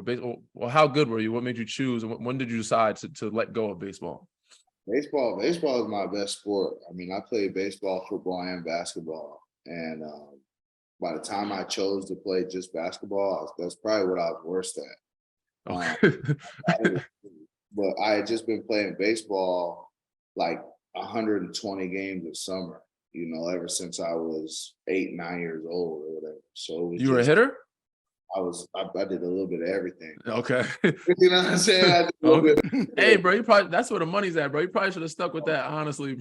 baseball? Well, how good were you? What made you choose? And when did you decide to let go of baseball? Baseball is my best sport. I mean, I played baseball, football, and basketball. And by the time I chose to play just basketball, that's probably what I was worst at. Okay. But I had just been playing baseball like 120 games a summer, ever since I was 8, 9 years old or whatever. So it was You were a hitter? I did a little bit of everything. Okay. You know what I'm saying? I did a little Okay. bit. Hey, bro, that's where the money's at, bro. You probably should have stuck with that, honestly.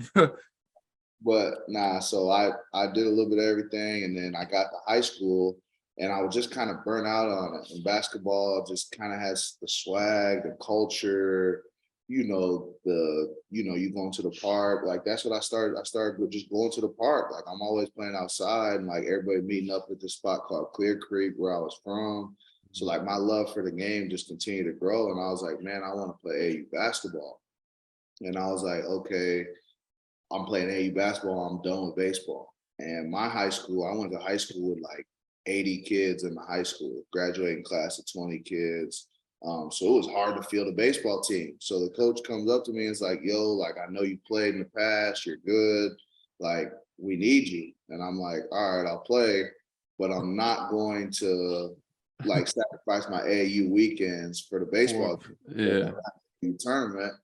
But nah, so I did a little bit of everything, and then I got to high school, and I was just kind of burnt out on it. And basketball just kind of has the swag, the culture, you going to the park. Like that's what I started. I started with just going to the park. Like I'm always playing outside, and like everybody meeting up at this spot called Clear Creek, where I was from. So like my love for the game just continued to grow, and I was like, man, I want to play AU basketball. And I was like, okay, I'm playing AU basketball. I'm done with baseball. And my high school, I went to high school with like 80 kids in the high school, graduating class of 20 kids. So it was hard to field a baseball team. So the coach comes up to me and is like, yo, like, I know you played in the past. You're good. Like, we need you. And I'm like, all right, I'll play, but I'm not going to like sacrifice my AAU weekends for the baseball tournament.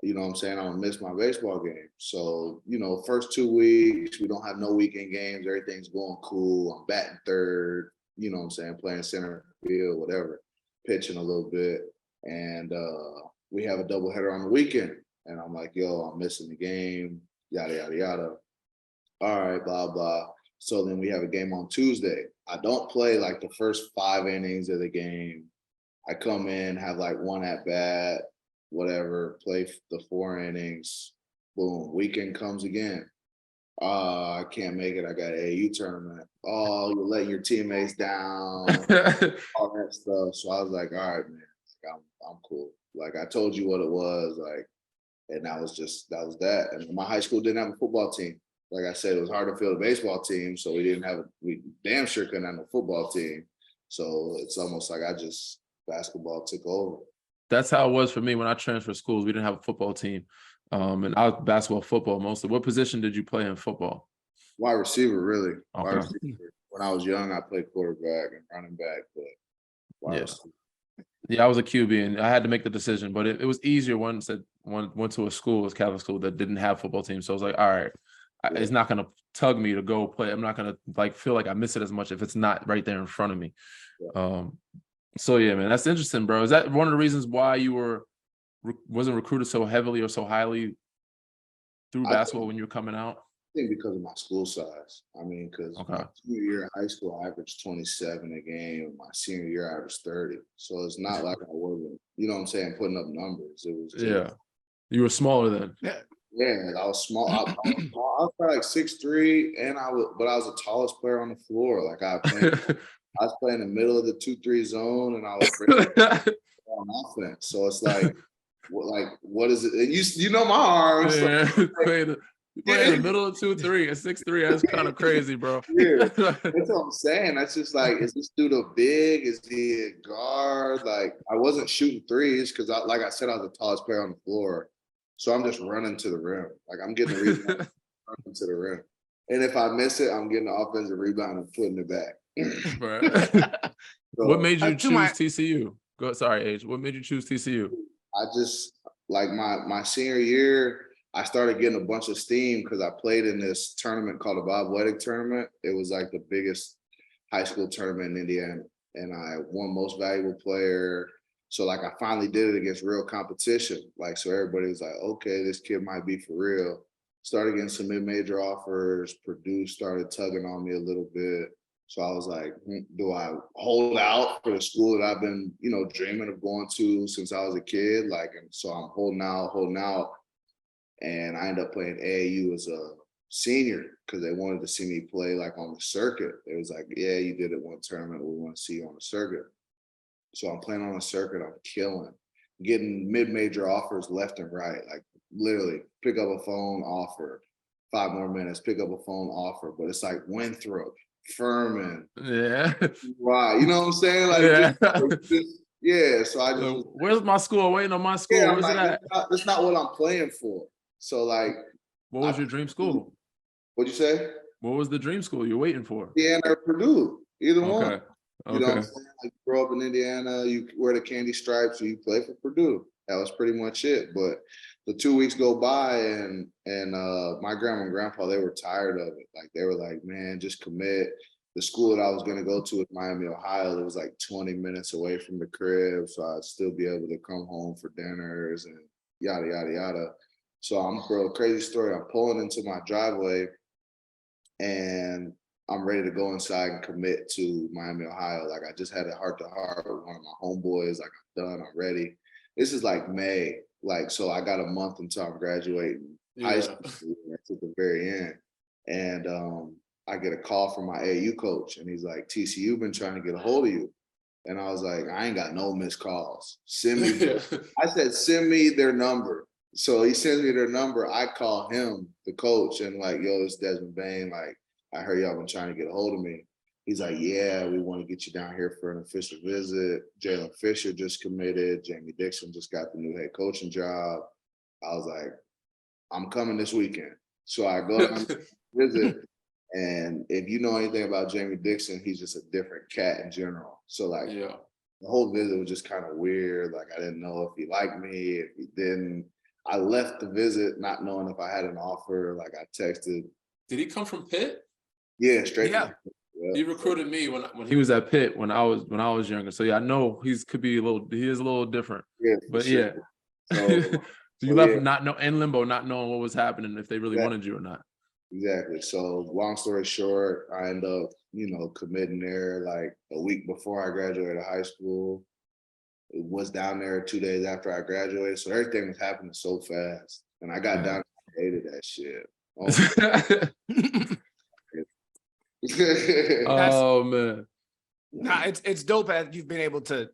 You know what I'm saying? I'm gonna miss my baseball game. So, first 2 weeks, we don't have no weekend games. Everything's going cool. I'm batting third, you know what I'm saying? Playing center field, whatever, pitching a little bit. And we have a doubleheader on the weekend. And I'm like, yo, I'm missing the game, yada, yada, yada. All right, blah, blah. So then we have a game on Tuesday. I don't play like the first 5 innings of the game. I come in, have like 1 at bat, whatever, play the 4 innings, boom, weekend comes again. I can't make it. I got an AU tournament. Oh, you're letting your teammates down, all that stuff. So I was like, all right, man, like, I'm cool. Like I told you what it was, like, and that was that. And my high school didn't have a football team. Like I said, it was hard to field a baseball team, so we damn sure couldn't have a football team. So it's almost like basketball took over. That's how it was for me when I transferred schools. We didn't have a football team. And I was basketball, football mostly. What position did you play in football? Wide receiver, really. Okay. Wide receiver. When I was young, I played quarterback and running back, but wide receiver. Yeah, I was a QB, and I had to make the decision, but it was easier once I went to a Catholic school that didn't have football team. So I was like, all right, it's not going to tug me to go play. I'm not going to like feel like I miss it as much if it's not right there in front of me. Yeah. So yeah, man, that's interesting, bro. Is that one of the reasons why you wasn't recruited so heavily or so highly through basketball when you were coming out? I think because of my school size. I mean, because my junior year in high school, I averaged 27 a game. My senior year, I averaged 30. So it's not like I wasn't, you know what I'm saying, putting up numbers. It was just, you were smaller then. Yeah, I was small. I was probably like 6'3", but I was the tallest player on the floor. Like I was playing in the middle of the 2-3 zone, and I was on offense. So it's like, what is it? And you know my arms. Yeah. You play in the middle of 2-3 and 6'3". That's kind of crazy, bro. Yeah, that's what I'm saying. That's just like, is this dude a big? Is he a guard? Like, I wasn't shooting threes because, like I said, I was the tallest player on the floor. So I'm just running to the rim. Like I'm getting the rebound, running to the rim. And if I miss it, I'm getting the offensive rebound and putting it back. So, what made you choose TCU? Sorry, Age. What made you choose TCU? I just, like my senior year, I started getting a bunch of steam because I played in this tournament called the Bob Weddick tournament. It was like the biggest high school tournament in Indiana. And I won most valuable player. So like I finally did it against real competition. Like, so everybody was like, okay, this kid might be for real. Started getting some mid-major offers. Purdue started tugging on me a little bit. So I was like, do I hold out for the school that I've been, dreaming of going to since I was a kid? Like, and so I'm holding out. And I ended up playing AAU as a senior because they wanted to see me play like on the circuit. It was like, yeah, you did it one tournament. We want to see you on the circuit. So I'm playing on the circuit. I'm killing, getting mid-major offers left and right. Like literally pick up a phone, offer, 5 more minutes, pick up a phone, offer. But it's like Winthrop, Furman. Yeah. Right. You know what I'm saying? Like, just Yeah, so I just Like, was, where's my school? Waiting on my school. yeah, I'm Where's it like, at? that's not what I'm playing for. So like, What I was your dream school? what'd you say? What was the dream school you're waiting for? Indiana or Purdue, either one. Okay. You know what I'm Okay. saying? Like, you grow up in Indiana, you wear the candy stripes, so you play for Purdue. That was pretty much it. But the 2 weeks go by, and my grandma and grandpa, they were tired of it. Like they were like, man, just commit. The school that I was gonna go to was Miami, Ohio. It was like 20 minutes away from the crib, so I'd still be able to come home for dinners and yada yada yada. So I'm, bro, crazy story. I'm pulling into my driveway and I'm ready to go inside and commit to Miami, Ohio. Like I just had a heart to heart with one of my homeboys. Like I'm done, I'm ready. This is like May. Like, so I got a month until I'm graduating high Yeah. school. That's at the very end. And I get a call from my AU coach, and he's like, TCU been trying to get a hold of you. And I was like, I ain't got no missed calls. Send me. I said, send me their number. So he sends me their number. I call him, the coach, and like, yo, it's Desmond Bain. Like, I heard y'all been trying to get a hold of me. He's like, yeah, we want to get you down here for an official visit. Jalen Fisher just committed. Jamie Dixon just got the new head coaching job. I was like, I'm coming this weekend. So I go down to visit. And if you know anything about Jamie Dixon, he's just a different cat in general. So like, Yeah. the whole visit was just kind of weird. Like I didn't know if he liked me, if he didn't. I left the visit not knowing if I had an offer. Like I texted, Did he come from Pitt? yeah, straight. Yeah. Yeah. He recruited me when he was at Pitt when I was younger. So yeah, I know he is a little different. Yeah, But sure. yeah. So, So you so left yeah, in limbo, not knowing what was happening, if they really exactly, wanted you or not. exactly. So long story short, I end up, committing there like a week before I graduated high school. It was down there 2 days after I graduated. So everything was happening so fast. And I got down, I hated that shit. Oh, Oh man. Nah, it's dope that you've been able to,